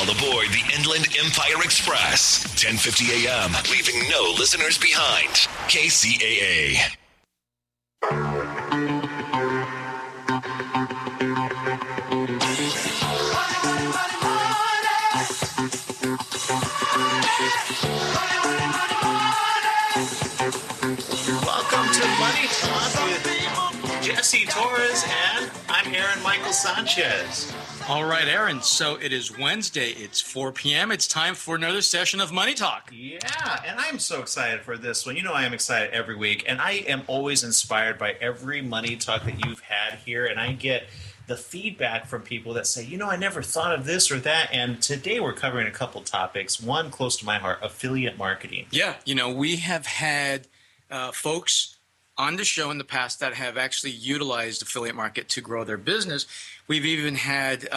All aboard the Inland Empire Express. 10:50 a.m. Leaving no listeners behind. KCAA. Welcome to Money Talk with Jesse Torres, and I'm Aaron Michael Sanchez. All right, Aaron, so it is Wednesday. It's 4 p.m. It's time for another session of Money Talk. Yeah, and I'm so excited for this one. You know I am excited every week, and I am always inspired by every Money Talk that you've had here, and I get the feedback from people that say, you know, I never thought of this or that, and today we're covering a couple topics. One close to my heart, affiliate marketing. Yeah, you know, we have had folks on the show in the past that have actually utilized affiliate market to grow their business. We've even had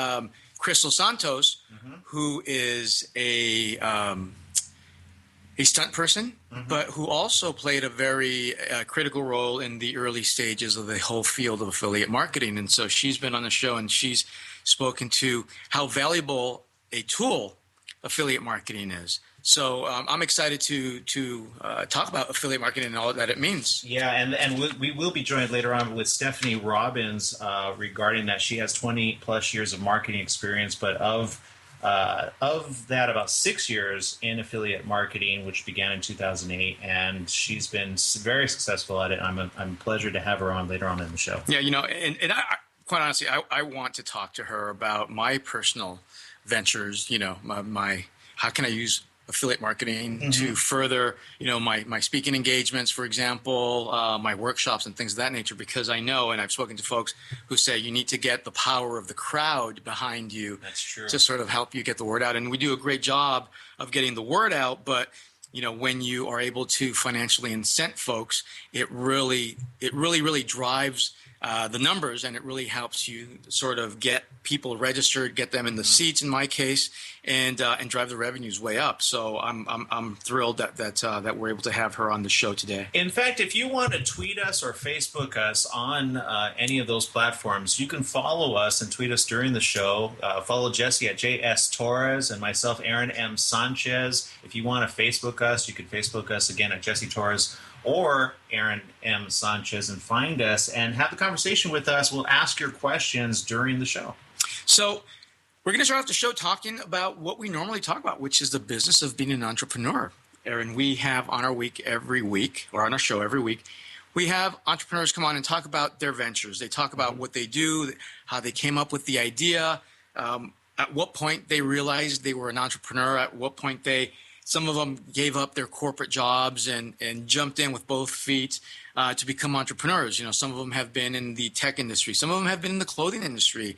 Crystal Santos, who is a stunt person, but who also played a very critical role in the early stages of the whole field of affiliate marketing. And so she's been on the show and she's spoken to how valuable a tool affiliate marketing is. So I'm excited to talk about affiliate marketing and all that it means. Yeah, and we will be joined later on with Stephanie Robbins regarding that. She has 20 plus years of marketing experience, but of that, about 6 years in affiliate marketing, which began in 2008, and she's been very successful at it. I'm a pleasure to have her on later on in the show. Yeah, you know, and I, quite honestly, I want to talk to her about my personal ventures. You know, my how can I use affiliate marketing to further, you know, my speaking engagements, for example, my workshops and things of that nature, because I know, and I've spoken to folks who say you need to get the power of the crowd behind you. That's true. To sort of help you get the word out. And we do a great job of getting the word out, but you know, when you are able to financially incent folks, it really drives the numbers, and it really helps you sort of get people registered, get them in the seats in my case, and drive the revenues way up. So I'm thrilled that we're able to have her on the show today. In fact, if you want to tweet us or Facebook us on any of those platforms, you can follow us and tweet us during the show. Follow Jesse at JS Torres and myself, Aaron M. Sanchez. If you want to Facebook us, you can Facebook us again at Jesse Torres or Aaron M. Sanchez, and find us and have the conversation with us. We'll ask your questions during the show. So we're going to start off the show talking about what we normally talk about, which is the business of being an entrepreneur. Aaron, we have on our show every week, we have entrepreneurs come on and talk about their ventures. They talk about what they do, how they came up with the idea, at what point they realized they were an entrepreneur, at what point some of them gave up their corporate jobs and jumped in with both feet to become entrepreneurs. You know, some of them have been in the tech industry. Some of them have been in the clothing industry.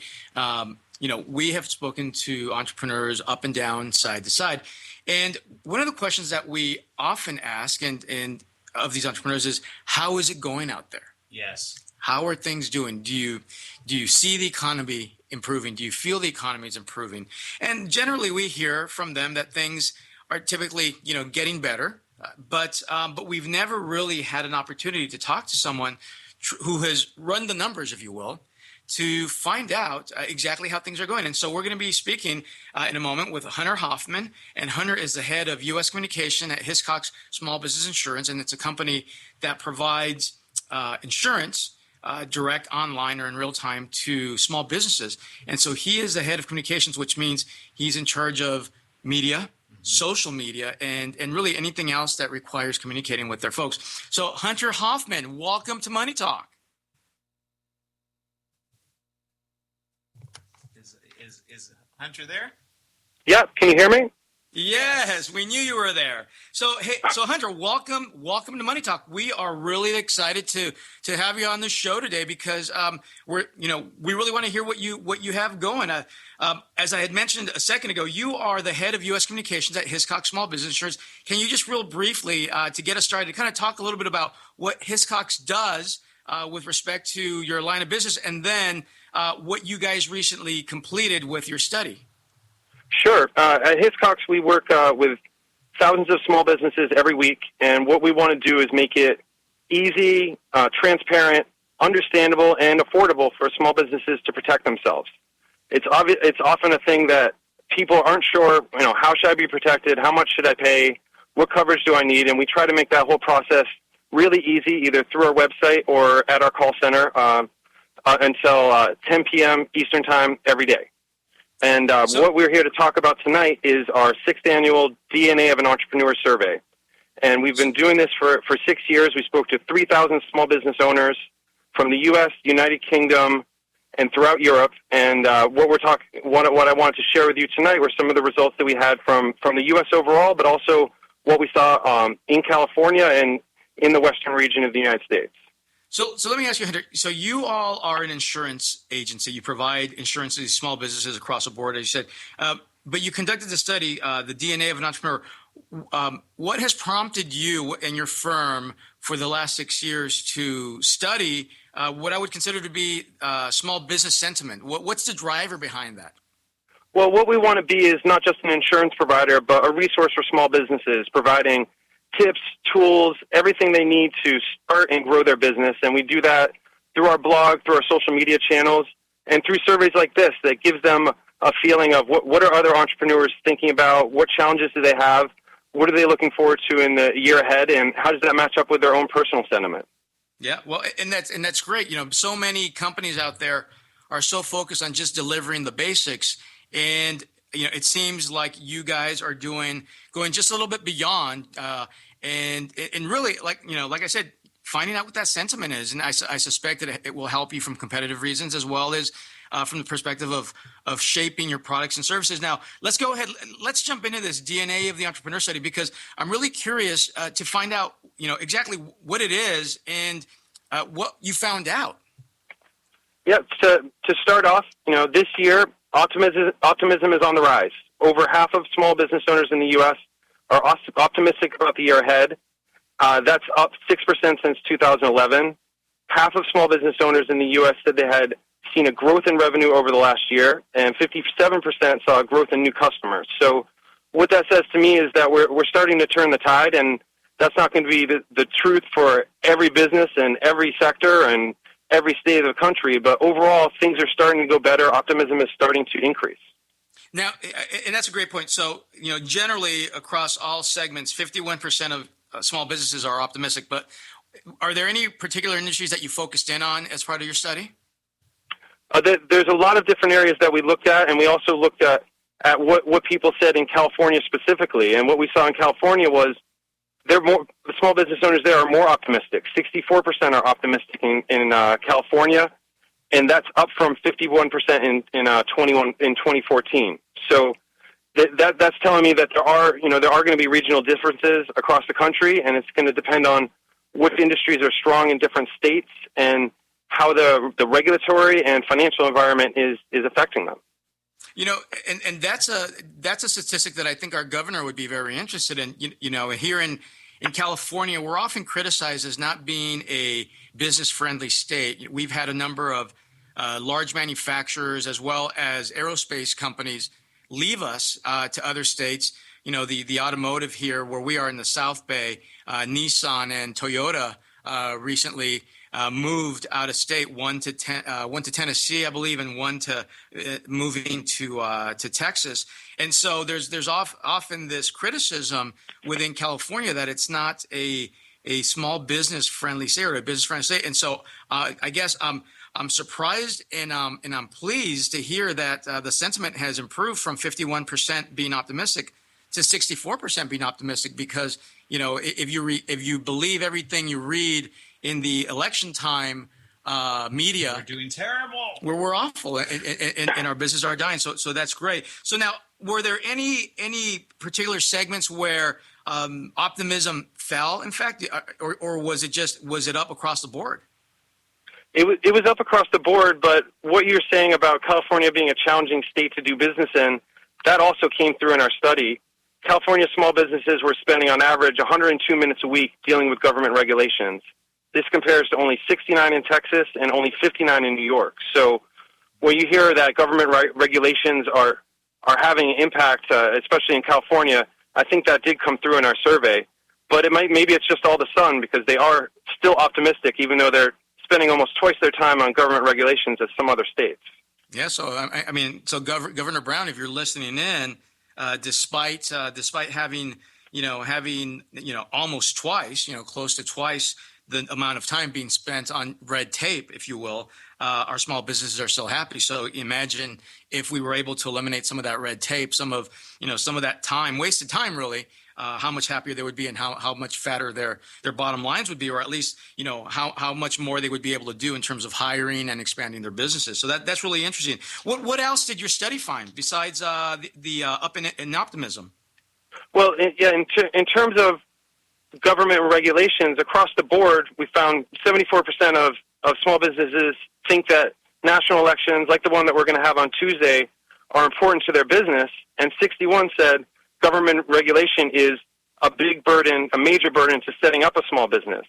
You know, we have spoken to entrepreneurs up and down, side to side. And one of the questions that we often ask and of these entrepreneurs is, how is it going out there? Yes. How are things doing? Do you see the economy improving? Do you feel the economy is improving? And generally we hear from them that things are typically, you know, getting better, but we've never really had an opportunity to talk to someone who has run the numbers, if you will, to find out exactly how things are going. And so we're going to be speaking in a moment with Hunter Hoffmann, and Hunter is the head of U.S. communication at Hiscox Small Business Insurance, and it's a company that provides insurance direct online or in real time to small businesses. And so he is the head of communications, which means he's in charge of media, social media, and really anything else that requires communicating with their folks. So Hunter Hoffmann, welcome to Money Talk. Is Hunter there? Yeah, can you hear me? Yes, we knew you were there. So Hunter, welcome to Money Talk. We are really excited to have you on the show today because we really want to hear what you have going. As I had mentioned a second ago, you are the head of U.S. communications at Hiscox Small Business Insurance. Can you just real briefly to get us started, kind of talk a little bit about what Hiscox does with respect to your line of business, and then what you guys recently completed with your study? Sure. At Hiscox, we work with thousands of small businesses every week, and what we want to do is make it easy, transparent, understandable, and affordable for small businesses to protect themselves. It's often a thing that people aren't sure, how should I be protected? How much should I pay? What coverage do I need? And we try to make that whole process really easy, either through our website or at our call center until 10 p.m. Eastern Time every day. And what we're here to talk about tonight is our 6th annual DNA of an Entrepreneur survey. And we've been doing this for 6 years. We spoke to 3,000 small business owners from the U.S., United Kingdom, and throughout Europe. And what I wanted to share with you tonight were some of the results that we had from the U.S. overall, but also what we saw in California and in the western region of the United States. So let me ask you, Hunter. So you all are an insurance agency. You provide insurance to these small businesses across the board, as you said. But you conducted the study, the DNA of an Entrepreneur. What has prompted you and your firm for the last 6 years to study what I would consider to be small business sentiment? What's the driver behind that? Well, what we want to be is not just an insurance provider, but a resource for small businesses, providing tips, tools, everything they need to start and grow their business. And we do that through our blog, through our social media channels, and through surveys like this that gives them a feeling of what are other entrepreneurs thinking about, what challenges do they have, what are they looking forward to in the year ahead, and how does that match up with their own personal sentiment? Yeah, well, and that's great. So many companies out there are so focused on just delivering the basics, and it seems like you guys are going just a little bit beyond, and really, like I said, finding out what that sentiment is, and I suspect that it will help you from competitive reasons as well as from the perspective of shaping your products and services. Now, let's go ahead. Let's jump into this DNA of the Entrepreneur study, because I'm really curious to find out, exactly what it is and what you found out. Yeah. To start off, this year, optimism is on the rise. Over half of small business owners in the U.S. are optimistic about the year ahead. That's up 6% since 2011. Half of small business owners in the U.S. said they had seen a growth in revenue over the last year, and 57% saw a growth in new customers. So what that says to me is that we're starting to turn the tide, and that's not going to be the truth for every business and every sector and every state of the country, but overall things are starting to go better. Optimism is starting to increase. Now, and that's a great point. So, generally across all segments, 51% of small businesses are optimistic, but are there any particular industries that you focused in on as part of your study? There's a lot of different areas that we looked at, and we also looked at what people said in California specifically. And what we saw in California was the small business owners there are more optimistic. 64% are optimistic in California, and that's up from 51% in 2014. So that's telling me that there are going to be regional differences across the country, and it's going to depend on what industries are strong in different states and how the regulatory and financial environment is affecting them. And that's a statistic that I think our governor would be very interested in. Here in California, we're often criticized as not being a business-friendly state. We've had a number of large manufacturers as well as aerospace companies leave us to other states. The automotive here, where we are in the South Bay, Nissan and Toyota recently moved out of state, one to Tennessee, I believe, and one to moving to Texas. And so there's often this criticism within California that it's not a small business friendly state or a business friendly state. And so I guess I'm surprised and I'm pleased to hear that the sentiment has improved from 51% being optimistic to 64% being optimistic, because if you believe everything you read in the election time media, we're doing terrible. We're awful, and our businesses are dying. So that's great. So now, were there any particular segments where optimism fell? In fact, or was it up across the board? It was up across the board, but what you're saying about California being a challenging state to do business in, that also came through in our study. California small businesses were spending on average 102 minutes a week dealing with government regulations. This compares to only 69 in Texas and only 59 in New York. So when you hear that government regulations are having an impact, especially in California, I think that did come through in our survey. But maybe it's just all the sun, because they are still optimistic, even though they're spending almost twice their time on government regulations as some other states. Yeah. So I mean, so Governor Brown, if you're listening in, despite having almost twice, close to twice the amount of time being spent on red tape, if you will, our small businesses are still happy. So imagine if we were able to eliminate some of that red tape, some of that time, wasted time, really. How much happier they would be, and how much fatter their bottom lines would be, or at least how much more they would be able to do in terms of hiring and expanding their businesses. So that's really interesting. What else did your study find besides the up in optimism? Well, in terms of government regulations across the board, we found 74% of small businesses think that national elections, like the one that we're going to have on Tuesday, are important to their business, and 61 said government regulation is a big burden, a major burden to setting up a small business.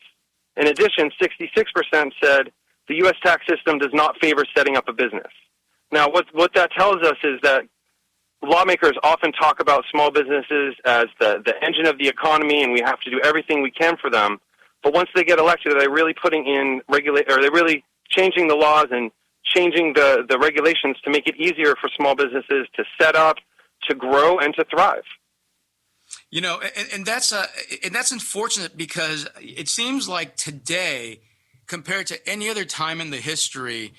In addition, 66% said the U.S. tax system does not favor setting up a business. Now, what that tells us is that lawmakers often talk about small businesses as the engine of the economy, and we have to do everything we can for them. But once they get elected, are they really are they really changing the laws and changing the regulations to make it easier for small businesses to set up, to grow, and to thrive? And that's unfortunate, because it seems like today, compared to any other time in the history,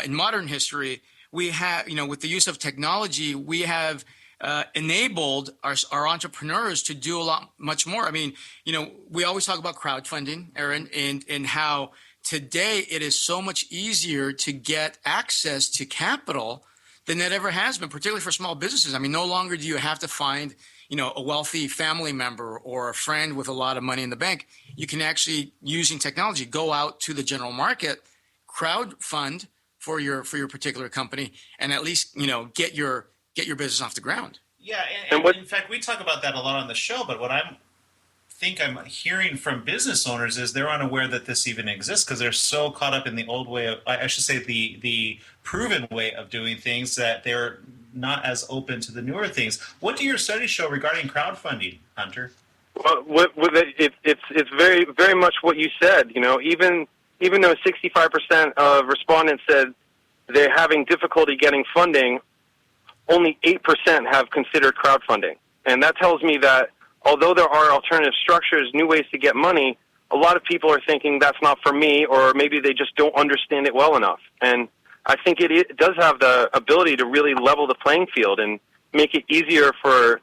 in modern history, we have, with the use of technology, we have enabled our entrepreneurs to do much more. I mean, we always talk about crowdfunding, Aaron, and how today it is so much easier to get access to capital than it ever has been, particularly for small businesses. I mean, no longer do you have to find, a wealthy family member or a friend with a lot of money in the bank. You can actually, using technology, go out to the general market, crowdfund for your particular company, and at least, get your business off the ground. Yeah, and in fact, we talk about that a lot on the show, but what I'm hearing from business owners is they're unaware that this even exists, because they're so caught up in the old way of, I should say, the proven way of doing things, that they're not as open to the newer things. What do your studies show regarding crowdfunding, Hunter? Well, it's very, very much what you said. Even though 65% of respondents said they're having difficulty getting funding, only 8% have considered crowdfunding. And that tells me that although there are alternative structures, new ways to get money, a lot of people are thinking that's not for me, or maybe they just don't understand it well enough. And I think it does have the ability to really level the playing field and make it easier for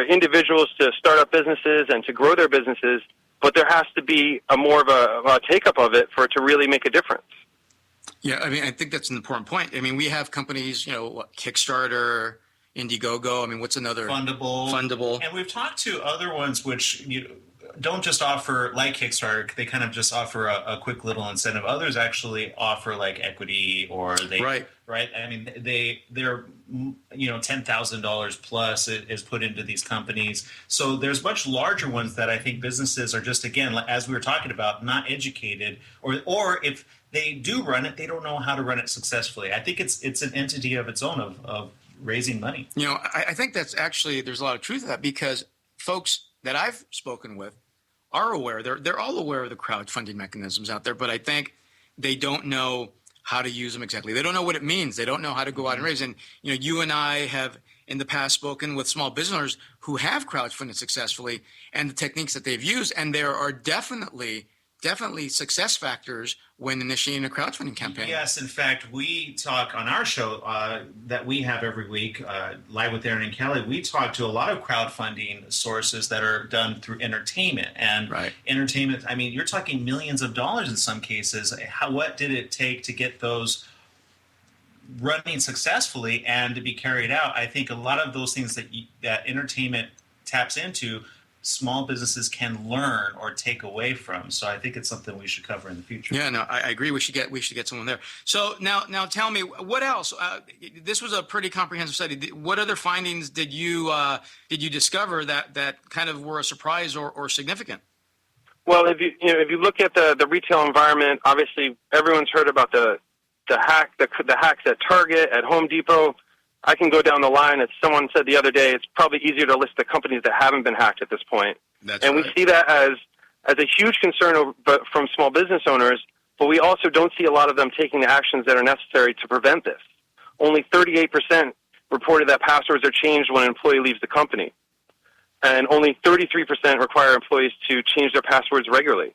individuals to start up businesses and to grow their businesses, but there has to be more of a take-up of it for it to really make a difference. Yeah, I mean, I think that's an important point. I mean, we have companies, Kickstarter, Indiegogo. I mean, what's another? Fundable. And we've talked to other ones which don't just offer, like Kickstarter, they kind of just offer a quick little incentive. Others actually offer like equity, or they right. I mean, they're $10,000 plus is put into these companies. So there's much larger ones that I think businesses are just, again, as we were talking about, not educated, or if they do run it, they don't know how to run it successfully. I think it's an entity of its own of raising money. I think that's actually, there's a lot of truth to that, because folks that I've spoken with are aware. They're all aware of the crowdfunding mechanisms out there, but I think they don't know how to use them exactly. They don't know what it means. They don't know how to go out and raise. And you and I have in the past spoken with small business owners who have crowdfunded successfully and the techniques that they've used, and there are definitely success factors when initiating a crowdfunding campaign. Yes, in fact, we talk on our show that we have every week, Live with Aaron and Kelly. We talk to a lot of crowdfunding sources that are done through entertainment. And entertainment, I mean, you're talking millions of dollars in some cases. What did it take to get those running successfully and to be carried out? I think a lot of those things that entertainment taps into, small businesses can learn or take away from. So I think it's something we should cover in the future. Yeah, no, I agree. We should get someone there. So now tell me, what else? This was a pretty comprehensive study. What other findings did you discover that kind of were a surprise or significant? Well, if you look at the retail environment, obviously everyone's heard about the hacks at Target, at Home Depot. I can go down the line. As someone said the other day, it's probably easier to list the companies that haven't been hacked at this point. We see that as a huge concern from small business owners, but we also don't see a lot of them taking the actions that are necessary to prevent this. only 38% reported that passwords are changed when an employee leaves the company. And only 33% require employees to change their passwords regularly.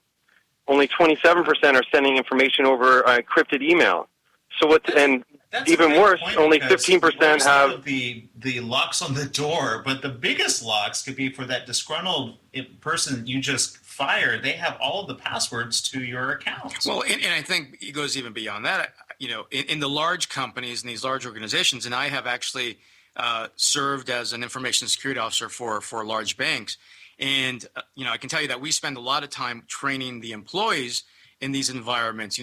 Only 27% are sending information over encrypted email. That's even worse, only 15% have the locks on the door, but the biggest locks could be for that disgruntled person you just fired. They have all of the passwords to your accounts. Well, and I think it goes even beyond that. In the large companies and these large organizations, and I have actually served as an information security officer for large banks. And, I can tell you that we spend a lot of time training the employees in these environments,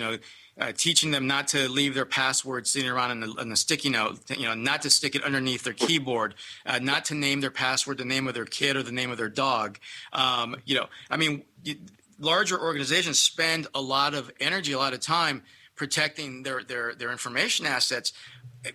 teaching them not to leave their password sitting around on the sticky note, not to stick it underneath their keyboard, not to name their password the name of their kid or the name of their dog. Larger organizations spend a lot of energy, a lot of time protecting their information assets.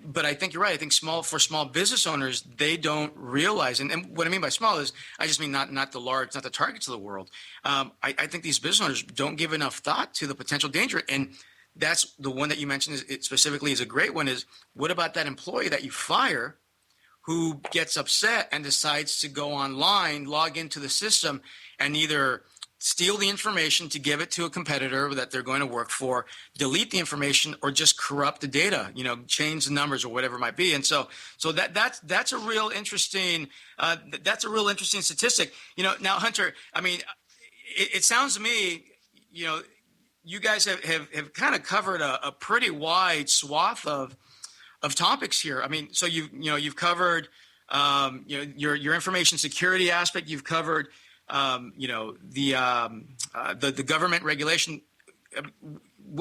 But I think you're right. I think for small business owners, they don't realize, and what I mean by small is, I just mean not the large, not the targets of the world. I think these business owners don't give enough thought to the potential danger. And that's the one that you mentioned specifically is a great one is, what about that employee that you fire who gets upset and decides to go online, log into the system, and either steal the information to give it to a competitor that they're going to work for, delete the information, or just corrupt the data, change the numbers or whatever it might be. And so that's a real interesting statistic. Now, Hunter, it sounds to me, you guys have kind of covered a pretty wide swath of topics here. So you've covered your information security aspect. You've covered the government regulation.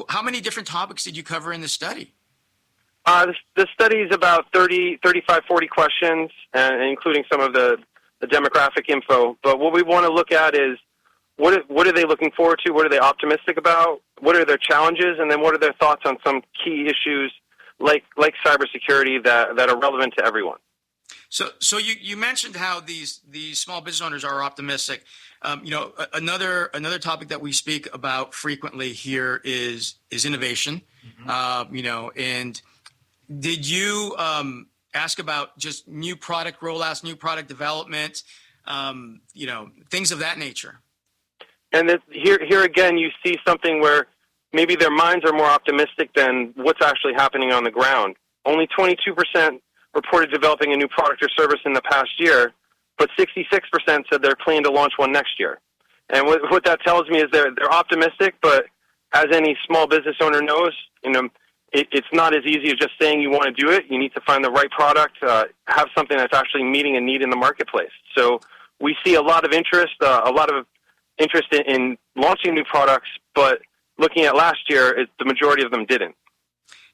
How many different topics did you cover in the study? The study is about 35, 40 questions, including some of the demographic info. But what we want to look at is what are they looking forward to? What are they optimistic about? What are their challenges? And then what are their thoughts on some key issues like cybersecurity that are relevant to everyone? So you mentioned how these small business owners are optimistic. Another topic that we speak about frequently here is innovation. Mm-hmm. And did you ask about just new product rollouts, new product development, things of that nature? And here again, you see something where maybe their minds are more optimistic than what's actually happening on the ground. Only 22% reported developing a new product or service in the past year, but 66% said they're planning to launch one next year. And what that tells me is they're optimistic, but as any small business owner knows, it's not as easy as just saying you want to do it. You need to find the right product, have something that's actually meeting a need in the marketplace. So we see a lot of interest in launching new products, but looking at last year, the majority of them didn't.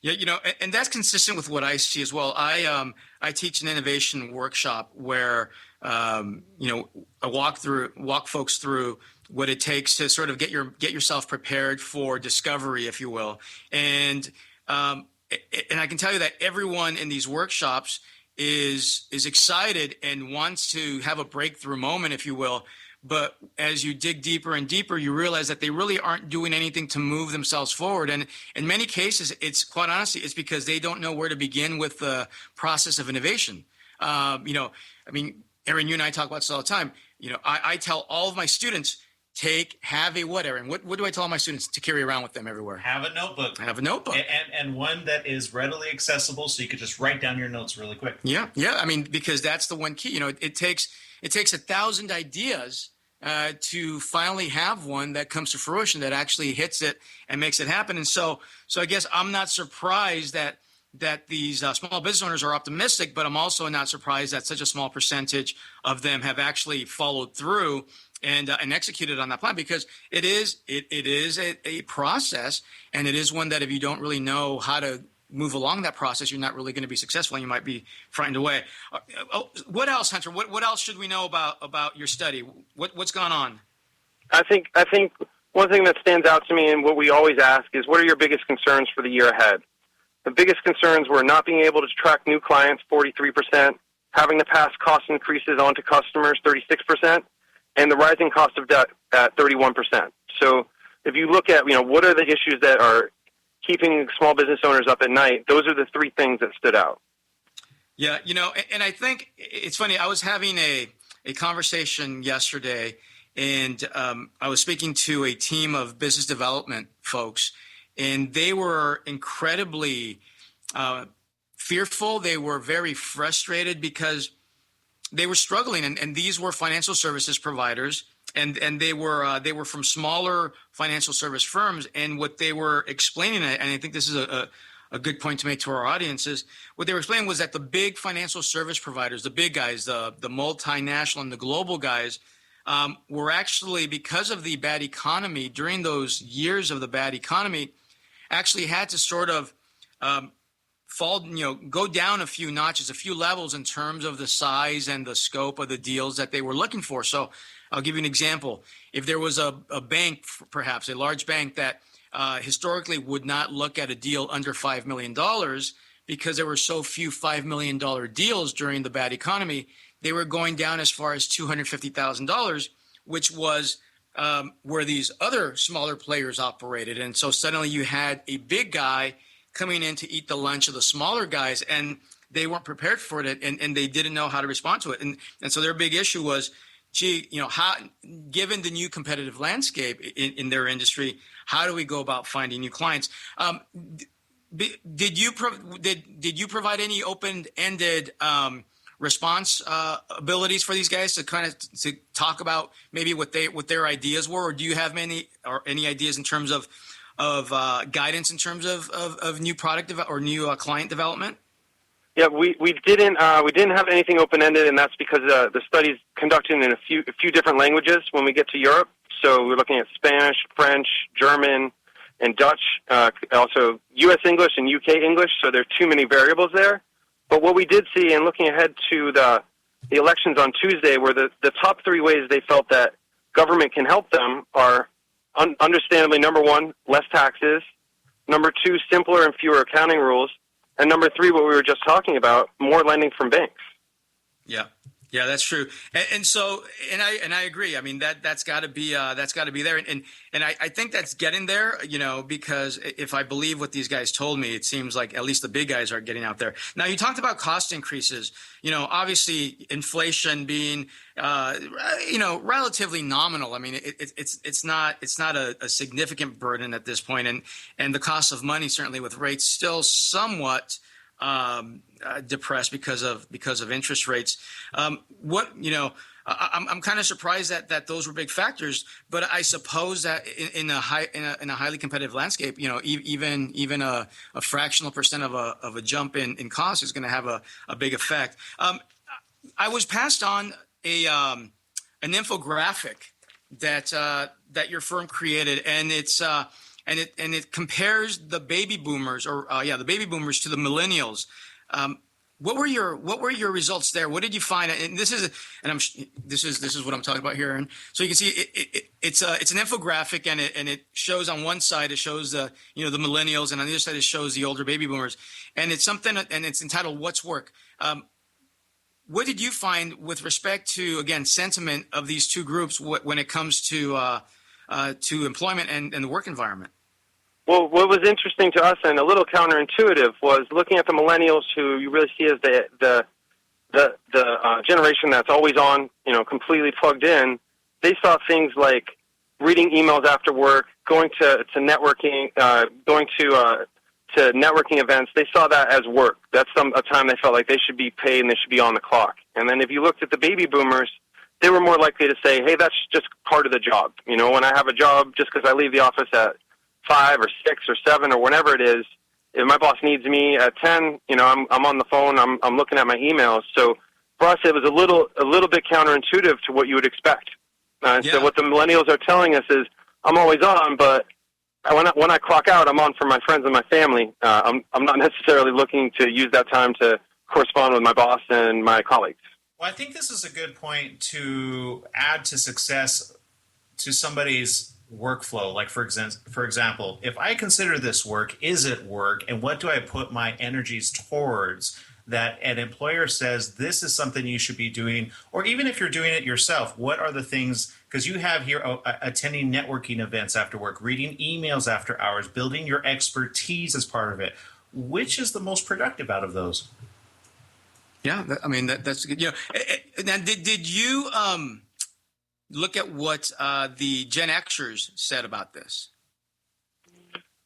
Yeah, and that's consistent with what I see as well. I teach an innovation workshop where I walk folks through what it takes to sort of get yourself prepared for discovery, if you will. And I can tell you that everyone in these workshops is excited and wants to have a breakthrough moment, if you will. But as you dig deeper and deeper, you realize that they really aren't doing anything to move themselves forward. And in many cases, it's quite honestly, it's because they don't know where to begin with the process of innovation. Aaron, you and I talk about this all the time. I tell all of my students, have a what, Aaron? What do I tell all my students to carry around with them everywhere? Have a notebook. Have a notebook. And one that is readily accessible so you could just write down your notes really quick. Yeah. Because that's the one key. It takes 1,000 ideas to finally have one that comes to fruition that actually hits it and makes it happen. And so I guess I'm not surprised that these small business owners are optimistic, but I'm also not surprised that such a small percentage of them have actually followed through and executed on that plan, because it is a process, and it is one that if you don't really know how to move along that process, you're not really going to be successful, and you might be frightened away. What else, Hunter? What else should we know about your study? What's gone on? I think one thing that stands out to me and what we always ask is, what are your biggest concerns for the year ahead? The biggest concerns were not being able to attract new clients, 43%, having to pass cost increases on to customers, 36%, and the rising cost of debt at 31%. So if you look at, what are the issues that are keeping small business owners up at night. Those are the three things that stood out. Yeah, and I think it's funny. I was having a conversation yesterday, and I was speaking to a team of business development folks, and they were incredibly fearful. They were very frustrated because they were struggling, and these were financial services providers, and they were from smaller financial service firms. And what they were explaining, and I think this is a good point to make to our audiences, what they were explaining was that the big financial service providers, the big guys, the multinational and the global guys, were actually, because of the bad economy, during those years of the bad economy, actually had to sort of go down a few notches, a few levels in terms of the size and the scope of the deals that they were looking for. So I'll give you an example. If there was a bank, perhaps a large bank that historically would not look at a deal under $5 million because there were so few $5 million deals during the bad economy, they were going down as far as $250,000, which was where these other smaller players operated. And so suddenly you had a big guy coming in to eat the lunch of the smaller guys, and they weren't prepared for it, and they didn't know how to respond to it. And so their big issue was, how, given the new competitive landscape in their industry, how do we go about finding new clients? Did you provide any open-ended response abilities for these guys to kind of to talk about maybe what their ideas were, or do you have any ideas in terms of guidance in terms of new product or new client development? Yeah, we didn't have anything open-ended, and that's because the study's conducted in a few different languages when we get to Europe. So we're looking at Spanish, French, German, and Dutch, also U.S. English and U.K. English, so there are too many variables there. But what we did see, and looking ahead to the elections on Tuesday, were the top three ways they felt that government can help them are, understandably, number one, less taxes, number two, simpler and fewer accounting rules, and number three, what we were just talking about, more lending from banks. Yeah, that's true. And so, and I agree. I mean, that's got to be there. And I think that's getting there, because if I believe what these guys told me, it seems like at least the big guys are getting out there. Now, you talked about cost increases, obviously inflation being, relatively nominal. I mean, it's not a significant burden at this point. And the cost of money, certainly with rates still somewhat depressed because of interest rates. I'm kind of surprised that those were big factors, but I suppose that in a highly competitive landscape, even a fractional percent of a jump in cost is going to have a big effect. I was passed on an infographic that your firm created, and it's and it compares the baby boomers the baby boomers to the millennials. What were your results there? What did you find? And this is what I'm talking about here. And so you can see it's an infographic, and it shows on one side, it shows the millennials, and on the other side it shows the older baby boomers. And it's and it's entitled "What's Work." What did you find with respect to, again, sentiment of these two groups when it comes to employment and the work environment? Well, what was interesting to us and a little counterintuitive was looking at the millennials, who you really see as the generation that's always on, completely plugged in. They saw things like reading emails after work, going to networking, going to networking events. They saw that as work. That's a time they felt like they should be paid and they should be on the clock. And then if you looked at the baby boomers, they were more likely to say, hey, that's just part of the job. When I have a job, just because I leave the office at 5 or 6 or 7 or whenever it is, if my boss needs me at 10, I'm on the phone, I'm looking at my emails. So for us, it was a little bit counterintuitive to what you would expect. So what the millennials are telling us is, I'm always on, but when I clock out, I'm on for my friends and my family. I'm not necessarily looking to use that time to correspond with my boss and my colleagues. Well, I think this is a good point to add to success to somebody's workflow. Like, for example, if I consider this work, is it work, and what do I put my energies towards that an employer says this is something you should be doing, or even if you're doing it yourself, what are the things, because you have here attending networking events after work, reading emails after hours, building your expertise as part of it. Which is the most productive out of those? Yeah, that's good. Now, did you look at what the Gen Xers said about this?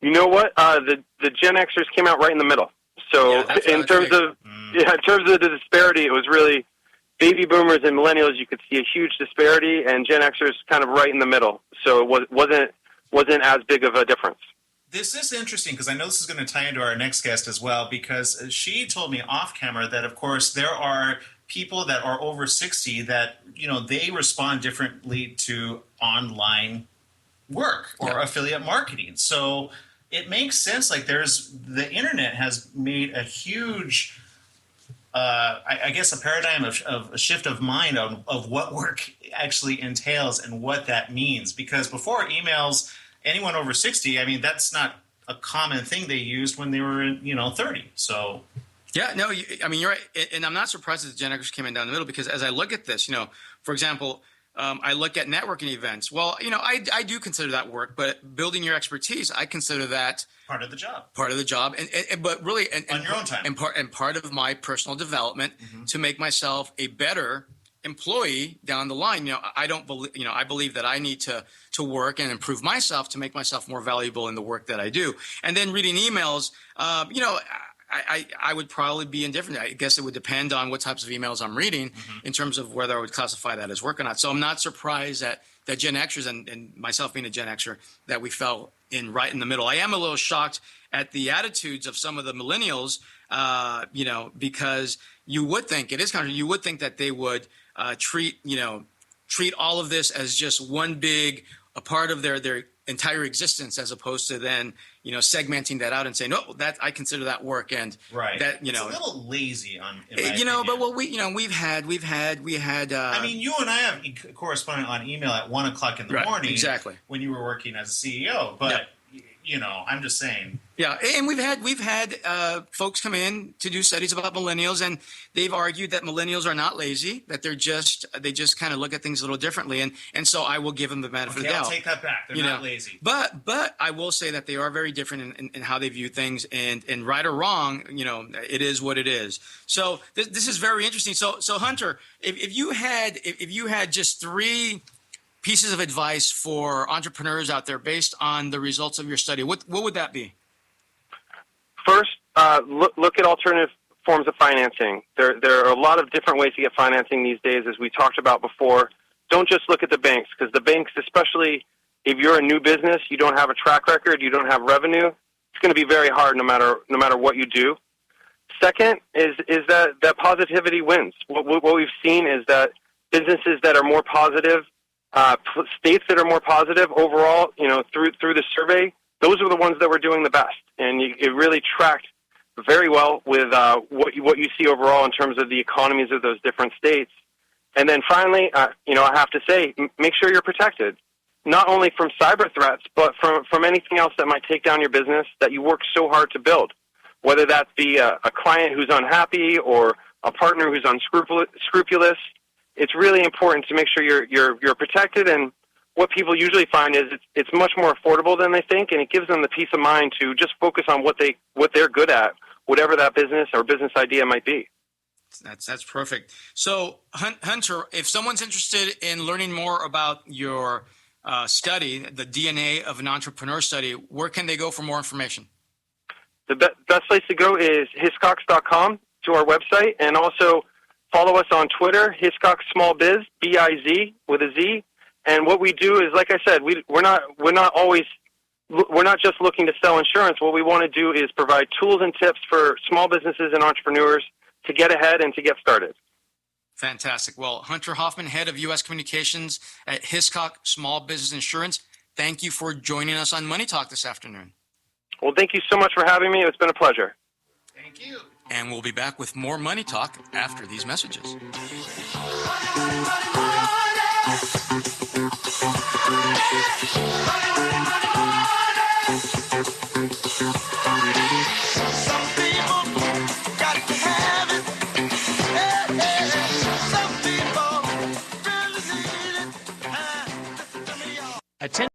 You know what? The Gen Xers came out right in the middle. So in terms of the disparity, it was really baby boomers and millennials. You could see a huge disparity, and Gen Xers kind of right in the middle. So it wasn't as big of a difference. This is interesting because I know this is going to tie into our next guest as well, because she told me off camera that, of course, there are people that are over 60 that, they respond differently to online work or affiliate marketing. So it makes sense. Like the internet has made a huge, I guess, a paradigm of a shift of mind of what work actually entails and what that means. Because before emails, anyone over 60, that's not a common thing they used when they were 30. So yeah, no, you're right. And I'm not surprised that the Gen Xers came in down the middle, because as I look at this, for example, I look at networking events. Well, I do consider that work, but building your expertise, I consider that part of the job. But really, on your own time, and part of my personal development to make myself a better employee down the line. I believe that I need to work and improve myself to make myself more valuable in the work that I do. And then reading emails, I would probably be indifferent. I guess it would depend on what types of emails I'm reading in terms of whether I would classify that as work or not. So I'm not surprised that Gen Xers and myself being a Gen Xer, that we fell right in the middle. I am a little shocked at the attitudes of some of the millennials, because you would think you would think that they would treat all of this as just one big a part of their entire existence, as opposed to then segmenting that out and saying, no, that I consider that work, and that it's a little lazy on but what we had you and I have corresponded on email at 1:00 in the morning, exactly, when you were working as a CEO, but I'm just saying. Yeah, and we've had folks come in to do studies about millennials, and they've argued that millennials are not lazy, that they just kind of look at things a little differently, and so I will give them the benefit of the doubt. I'll take that back. They're not lazy. But I will say that they are very different in how they view things, and right or wrong, it is what it is. So this is very interesting. So Hunter, if you had just 3 pieces of advice for entrepreneurs out there based on the results of your study, what would that be? First, look at alternative forms of financing. There are a lot of different ways to get financing these days, as we talked about before. Don't just look at the banks, because the banks, especially if you're a new business, you don't have a track record, you don't have revenue, it's going to be very hard no matter what you do. Second is that positivity wins. What we've seen is that businesses that are more positive, states that are more positive overall, through the survey, those are the ones that were doing the best, and it really tracked very well with what you see overall in terms of the economies of those different states. And then finally, I have to say, make sure you're protected, not only from cyber threats, but from anything else that might take down your business that you work so hard to build, whether that be a client who's unhappy or a partner who's unscrupulous. It's really important to make sure you're protected, and what people usually find is it's much more affordable than they think, and it gives them the peace of mind to just focus on what they're good at, whatever that business or business idea might be. That's perfect. So, Hunter, if someone's interested in learning more about your study, the DNA of an entrepreneur study, where can they go for more information? The best place to go is hiscox.com, to our website, and also follow us on Twitter, Hiscox Small Biz, BIZ with a Z. And what we do is, like I said, we're not just looking to sell insurance. What we want to do is provide tools and tips for small businesses and entrepreneurs to get ahead and to get started. Fantastic. Well, Hunter Hoffmann, head of U.S. Communications at Hiscox Small Business Insurance, thank you for joining us on Money Talk this afternoon. Well, thank you so much for having me. It's been a pleasure. Thank you. And we'll be back with more Money Talk after these messages.